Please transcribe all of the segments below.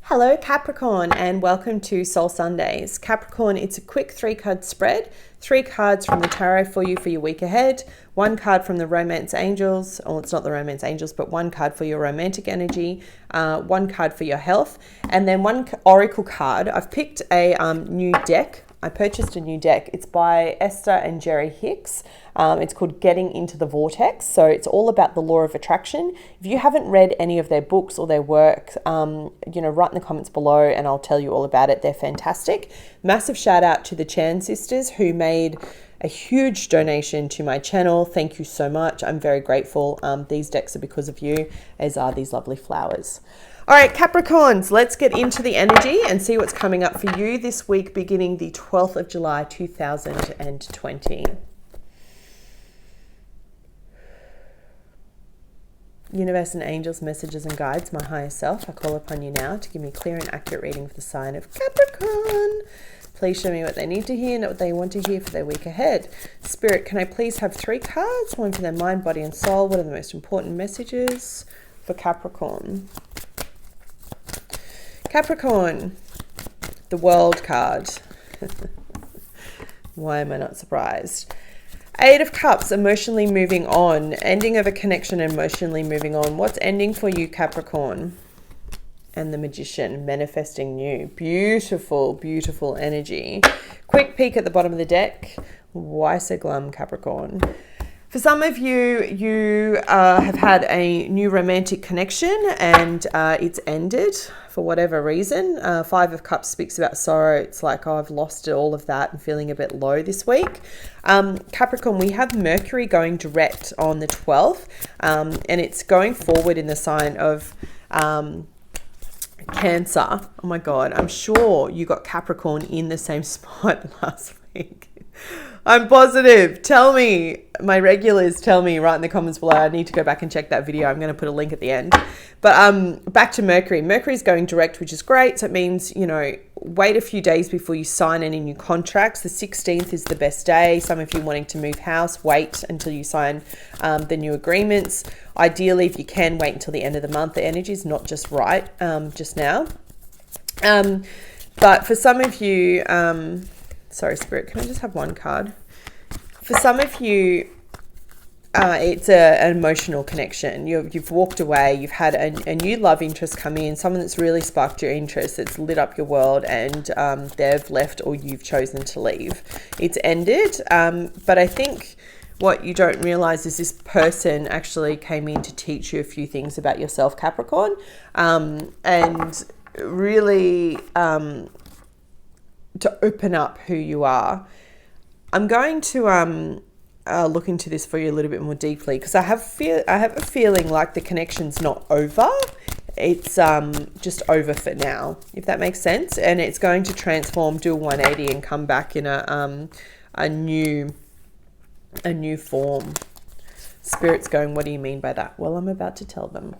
Hello Capricorn and welcome to Soul Sundays. Capricorn, it's a quick 3-card spread. 3 cards from the tarot for you for your week ahead. 1 card from the romance angels, or it's not the romance angels, but 1 card for your romantic energy, 1 card for your health, and then 1 oracle card. I've picked a new deck. I purchased a new deck. It's by Esther and Jerry Hicks. It's called Getting into the Vortex. So it's all about the law of attraction. If you haven't read any of their books or their work, write in the comments below and I'll tell you all about it. They're fantastic. Massive shout out to the Chan sisters who made a huge donation to my channel. Thank you so much. I'm very grateful. These decks are because of you, as are these lovely flowers. All right, Capricorns, let's get into the energy and see what's coming up for you this week, beginning the 12th of July, 2020. Universe and angels, messages and guides, my higher self, I call upon you now to give me clear and accurate reading for the sign of Capricorn. Please show me what they need to hear and what they want to hear for their week ahead. Spirit, can I please have 3 cards, 1 for their mind, body and soul? What are the most important messages for Capricorn? Capricorn, the World card. Why am I not surprised? 8 of Cups, emotionally moving on. Ending of a connection, emotionally moving on. What's ending for you, Capricorn? And the Magician, manifesting new. Beautiful, beautiful energy. Quick peek at the bottom of the deck. Why so glum, Capricorn? For some of you, you have had a new romantic connection and it's ended for whatever reason. 5 of Cups speaks about sorrow. It's like, oh, I've lost all of that and feeling a bit low this week. Capricorn, we have Mercury going direct on the 12th and it's going forward in the sign of Cancer. Oh my God, I'm sure you got Capricorn in the same spot last week. I'm positive. Tell me, my regulars, tell me right in the comments below. I need to go back and check that video. I'm going to put a link at the end. But back to Mercury. Mercury's going direct, which is great. So it means, wait a few days before you sign any new contracts. The 16th is the best day. Some of you wanting to move house, wait until you sign the new agreements. Ideally, if you can, wait until the end of the month. The energy is not just right just now. But for some of you... sorry, Spirit, can I just have 1 card? For some of you, it's an emotional connection. You've walked away, you've had a new love interest come in, someone that's really sparked your interest, that's lit up your world, and they've left or you've chosen to leave. It's ended, but I think what you don't realize is this person actually came in to teach you a few things about yourself, Capricorn, and really... to open up who you are. I'm going to look into this for you a little bit more deeply because I have a feeling like the connection's not over. It's just over for now, if that makes sense, and it's going to transform, do a 180 and come back in a new form. Spirit's going, what do you mean by that? Well, I'm about to tell them.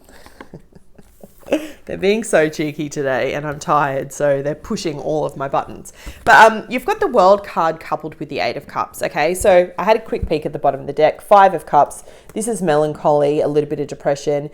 They're being so cheeky today and I'm tired, so they're pushing all of my buttons. But you've got the World card coupled with the 8 of Cups, okay? So I had a quick peek at the bottom of the deck. 5 of Cups. This is melancholy, a little bit of depression,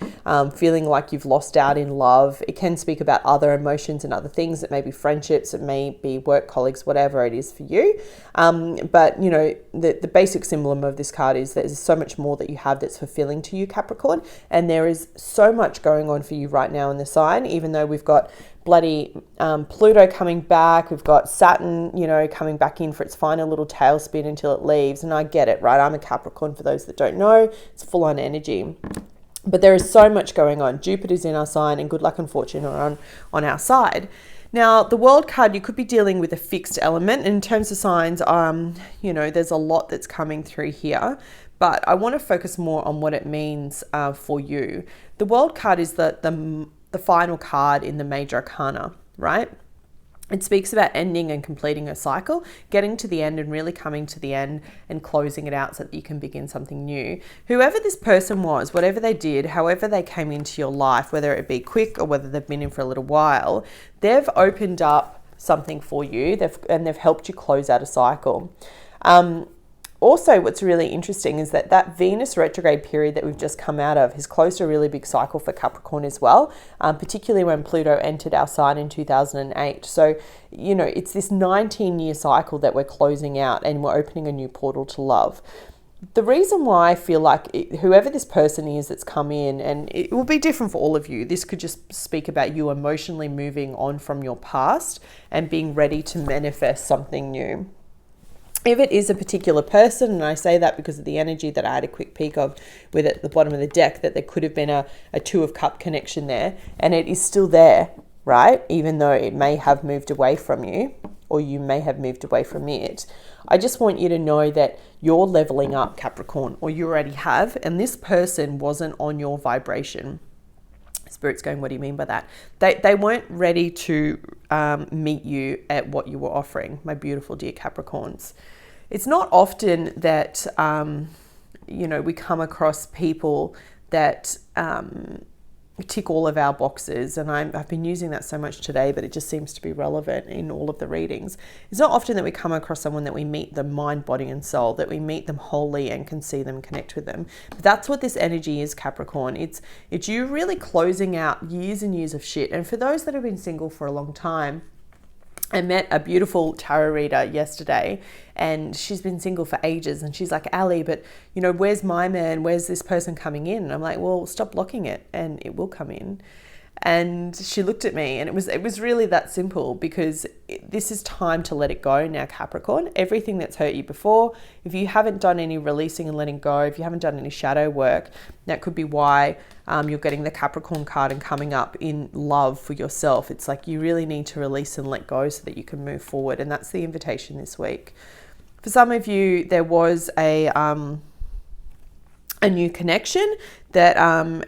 feeling like you've lost out in love. It can speak about other emotions and other things. It may be friendships, it may be work colleagues, whatever it is for you. But, the basic symbol of this card is there's so much more that you have that's fulfilling to you, Capricorn. And there is so much going on for you right now in the sign, even though we've got bloody Pluto coming back, we've got Saturn, coming back in for its final little tailspin until it leaves. And I get it, right? I'm a Capricorn, for those that don't know. It's full on energy. But there is so much going on. Jupiter's in our sign and good luck and fortune are on our side. Now, the World card, you could be dealing with a fixed element. In terms of signs, there's a lot that's coming through here. But I want to focus more on what it means for you. The World card is the final card in the major arcana, right? It speaks about ending and completing a cycle, getting to the end and really coming to the end and closing it out so that you can begin something new. Whoever this person was, whatever they did, however they came into your life, whether it be quick or whether they've been in for a little while, they've opened up something for you and they've helped you close out a cycle. Also, what's really interesting is that Venus retrograde period that we've just come out of has closed a really big cycle for Capricorn as well, particularly when Pluto entered our sign in 2008. So, it's this 19-year cycle that we're closing out, and we're opening a new portal to love. The reason why I feel like whoever this person is that's come in, and it will be different for all of you, this could just speak about you emotionally moving on from your past and being ready to manifest something new. If it is a particular person, and I say that because of the energy that I had a quick peek of with at the bottom of the deck, that there could have been a Two of Cup connection there, and it is still there, right? Even though it may have moved away from you, or you may have moved away from it. I just want you to know that you're leveling up, Capricorn, or you already have, and this person wasn't on your vibration. Spirit's going, what do you mean by that? They weren't ready to meet you at what you were offering, my beautiful dear Capricorns. It's not often that, we come across people that tick all of our boxes, and I've been using that so much today, but it just seems to be relevant in all of the readings. It's not often that we come across someone that we meet them mind, body and soul, that we meet them wholly and can see them, connect with them. But that's what this energy is, Capricorn. It's you really closing out years and years of shit. And for those that have been single for a long time, I met a beautiful tarot reader yesterday, and she's been single for ages, and she's like, Ali, but where's my man? Where's this person coming in? And I'm like, well, stop blocking it and it will come in. And she looked at me, and it was really that simple, because this is time to let it go now, Capricorn. Everything that's hurt you before, if you haven't done any releasing and letting go, if you haven't done any shadow work, that could be why you're getting the Capricorn card and coming up in love for yourself. It's like you really need to release and let go so that you can move forward. And that's the invitation this week. For some of you, there was a new connection that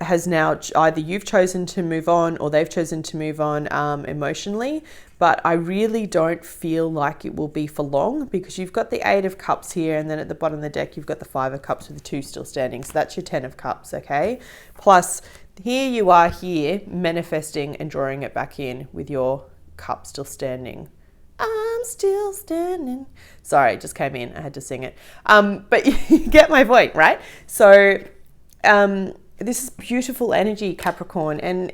has now either you've chosen to move on or they've chosen to move on emotionally. But I really don't feel like it will be for long, because you've got the 8 of Cups here, and then at the bottom of the deck, you've got the 5 of Cups with the 2 still standing. So that's your 10 of Cups, okay? Plus, here you are here manifesting and drawing it back in with your cup still standing. I'm still standing. Sorry, it just came in. I had to sing it. But you get my point, right? So this is beautiful energy, Capricorn. And,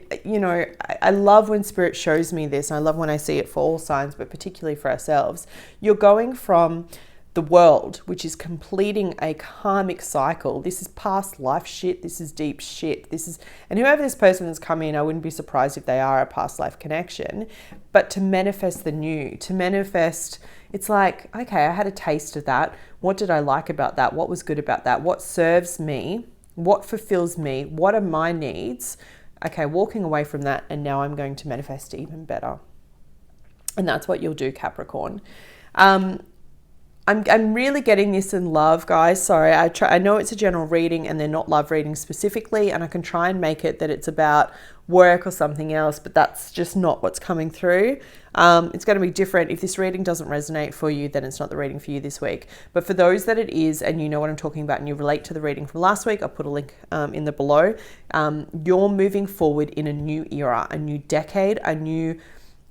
I love when Spirit shows me this. And I love when I see it for all signs, but particularly for ourselves. You're going from the world, which is completing a karmic cycle. This is past life shit. This is deep shit. And whoever this person has come in, I wouldn't be surprised if they are a past life connection. But to manifest the new, to manifest, it's like, okay, I had a taste of that. What did I like about that? What was good about that? What serves me? What fulfills me? What are my needs? Okay, walking away from that, and now I'm going to manifest even better. And that's what you'll do, Capricorn. I'm really getting this in love, guys. Sorry, I know it's a general reading and they're not love readings specifically, and I can try and make it that it's about work or something else, but that's just not what's coming through. It's going to be different. If this reading doesn't resonate for you, then it's not the reading for you this week. But for those that it is, and you know what I'm talking about, and you relate to the reading from last week, I'll put a link in the below. You're moving forward in a new era, a new decade, a new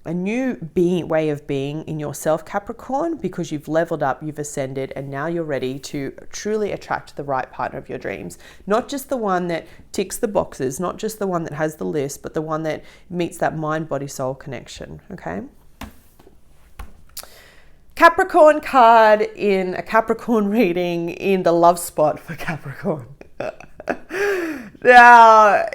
way of being in yourself, Capricorn, because you've leveled up, you've ascended, and now you're ready to truly attract the right partner of your dreams. Not just the one that ticks the boxes, not just the one that has the list, but the one that meets that mind, body, soul connection, okay? Capricorn card in a Capricorn reading in the love spot for Capricorn. Now,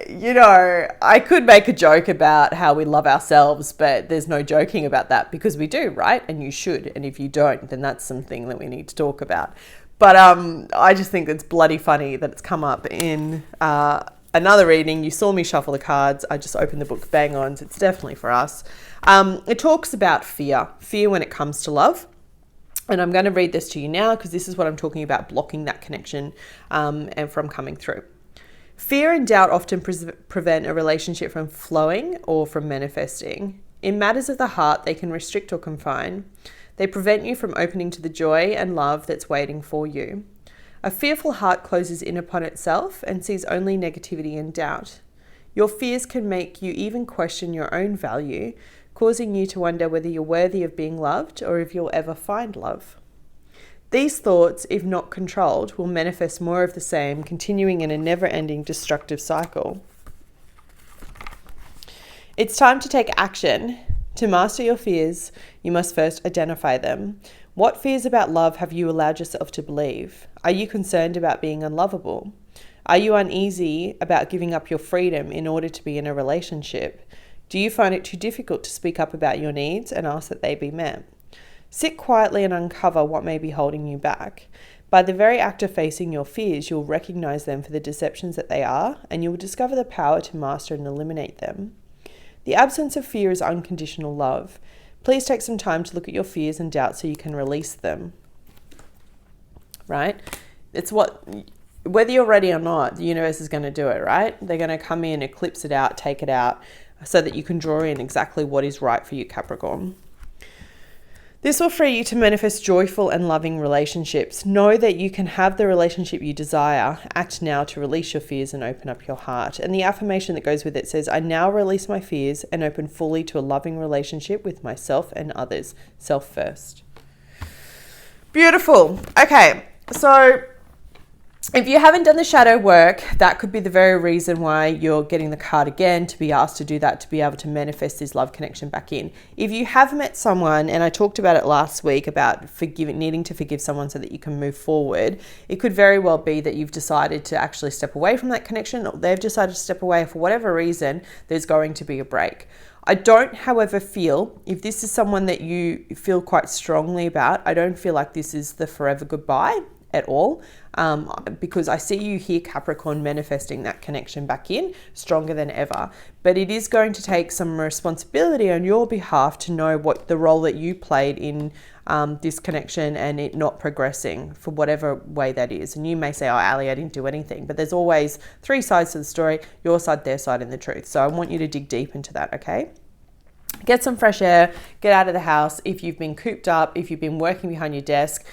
I could make a joke about how we love ourselves, but there's no joking about that, because we do, right? And you should. And if you don't, then that's something that we need to talk about. But I just think it's bloody funny that it's come up in another reading. You saw me shuffle the cards. I just opened the book bang on. So it's definitely for us. It talks about fear when it comes to love. And I'm going to read this to you now, because this is what I'm talking about, blocking that connection and from coming through. Fear and doubt often prevent a relationship from flowing or from manifesting. In matters of the heart, they can restrict or confine. They prevent you from opening to the joy and love that's waiting for you. A fearful heart closes in upon itself and sees only negativity and doubt. Your fears can make you even question your own value, causing you to wonder whether you're worthy of being loved or if you'll ever find love. These thoughts, if not controlled, will manifest more of the same, continuing in a never-ending destructive cycle. It's time to take action. To master your fears, you must first identify them. What fears about love have you allowed yourself to believe? Are you concerned about being unlovable? Are you uneasy about giving up your freedom in order to be in a relationship? Do you find it too difficult to speak up about your needs and ask that they be met? Sit quietly and uncover what may be holding you back. By the very act of facing your fears, you'll recognize them for the deceptions that they are, and you will discover the power to master and eliminate them. The absence of fear is unconditional love. Please take some time to look at your fears and doubts so you can release them. Right? It's whether you're ready or not, the universe is going to do it, right? They're going to come in, eclipse it out, take it out, so that you can draw in exactly what is right for you, Capricorn. This will free you to manifest joyful and loving relationships. Know that you can have the relationship you desire. Act now to release your fears and open up your heart. And the affirmation that goes with it says, I now release my fears and open fully to a loving relationship with myself and others. Self first. Beautiful. Okay, so if you haven't done the shadow work, that could be the very reason why you're getting the card again, to be asked to do that, to be able to manifest this love connection back in. If you have met someone, and I talked about it last week about needing to forgive someone so that you can move forward, it could very well be that you've decided to actually step away from that connection, or they've decided to step away. For whatever reason, there's going to be a break. I don't, however, feel, if this is someone that you feel quite strongly about, I don't feel like this is the forever goodbye at all, because I see you here, Capricorn, manifesting that connection back in stronger than ever. But it is going to take some responsibility on your behalf to know what the role that you played in this connection and it not progressing for whatever way that is. And you may say, oh, Ali, I didn't do anything. But there's always three sides to the story, your side, their side, and the truth. So I want you to dig deep into that, okay? Get some fresh air, get out of the house. If you've been cooped up, if you've been working behind your desk,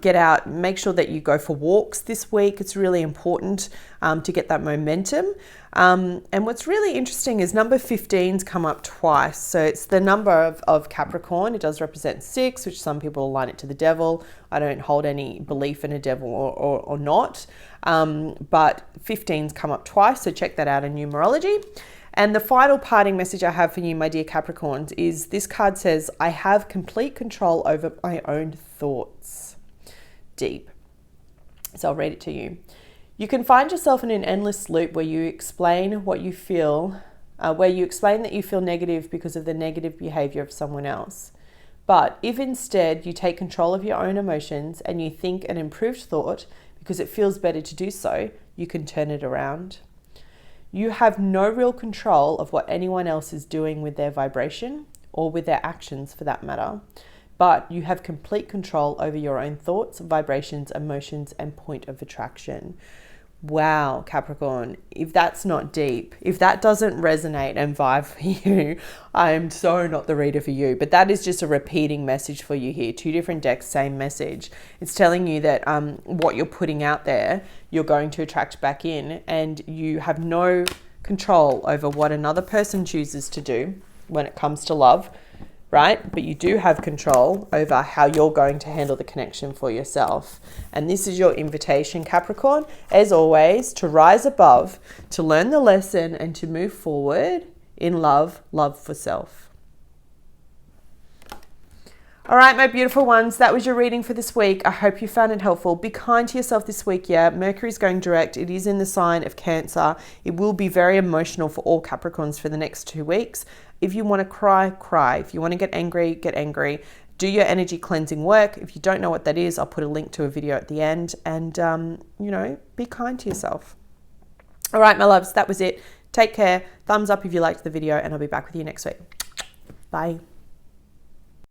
get out, make sure that you go for walks this week. It's really important to get that momentum. And what's really interesting is number 15's come up twice. So it's the number of Capricorn. It does represent 6, which some people align it to the devil. I don't hold any belief in a devil or not. But 15's come up twice, so check that out in numerology. And the final parting message I have for you, my dear Capricorns, is this card says, I have complete control over my own thoughts. Deep. So I'll read it to you. You can find yourself in an endless loop where you explain what you feel, where you explain that you feel negative because of the negative behavior of someone else. But if instead you take control of your own emotions and you think an improved thought because it feels better to do so, you can turn it around. You have no real control of what anyone else is doing with their vibration or with their actions for that matter, but you have complete control over your own thoughts, vibrations, emotions, and point of attraction. Wow, Capricorn, if that's not deep, if that doesn't resonate and vibe for you, I am so not the reader for you. But that is just a repeating message for you here. 2 different decks, same message. It's telling you that what you're putting out there, you're going to attract back in, and you have no control over what another person chooses to do when it comes to love, right? But you do have control over how you're going to handle the connection for yourself. And this is your invitation, Capricorn, as always, to rise above, to learn the lesson and to move forward in love for self. All right, my beautiful ones, that was your reading for this week. I hope you found it helpful. Be kind to yourself this week, yeah? Mercury's going direct. It is in the sign of Cancer. It will be very emotional for all Capricorns for the next 2 weeks. If you want to cry, cry. If you want to get angry, get angry. Do your energy cleansing work. If you don't know what that is, I'll put a link to a video at the end. And, be kind to yourself. All right, my loves, that was it. Take care. Thumbs up if you liked the video, and I'll be back with you next week. Bye.